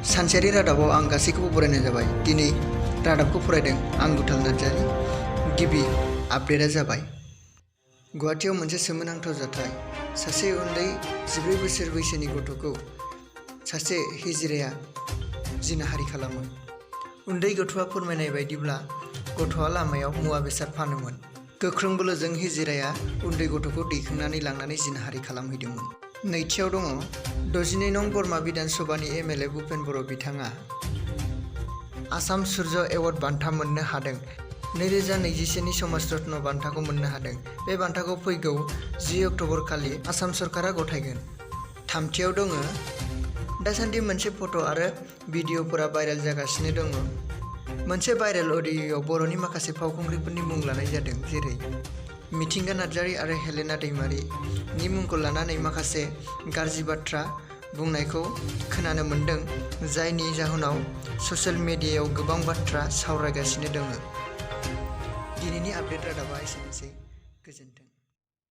सानसेयारि रादाबाव आं गासैखौबो बरायनाय जाबाय। दिनै रादाबखौ फरायदों आं दुथाल नार्जारि। गिबि आपडेटआ जाबाय गुवाहाटीआव मोनसे सोमोनांथाव जाथाय। सासे उन्दै 14 बोसोर बैसोनि गथ'खौ सासे हिजड़ाया जिनाहारि खालामो। उन्दै गथ'आ फोरमायनाय बायदिब्ला गथ'आ लामायाव मुवा बेसाद फानोमोन। गोख्रों बोलोजों हिजड़ाया उन्दै गथ'खौ दैखांनानै लांनानै जिनाहारि खालामहैदोंमोन। नैथियाव दङ 62 नं बरमा बिधान सभानि एमएलए भुपेन बर' बिथाङा आसाम सुर्य एवार्ड बान्था मोननो हादों। 2021 नि समाज रत्न बान्थाखौ मोननो हादों। बे बान्थाखौ फैगौ 10 अक्ट'बर खालि आसाम सरकारा गथायगोन। थामथियाव दङ दासान्दि मोनसे फट' आरो भिडिअ'फोरा भाइरेल जागासिनो दङ। मोनसे भाइरेल अडिअ'आव बर'नि माखासे फावखुंग्रिफोरनि मुं लानाय जादों, जेरै मिथिंगा नार्जारि आरो हेलेना दैमारिनि मुंखौ लानानै माखासे गाज्रि बाथ्रा बुंनायखौ खोनानो मोन्दों, जायनि जाहोनाव ससियेल मिडियायाव गोबां बाथ्रा सावरायगासिनो दङ। दिनैनि आपडेट रादाबा एसेनोसै। गोजोन्थों।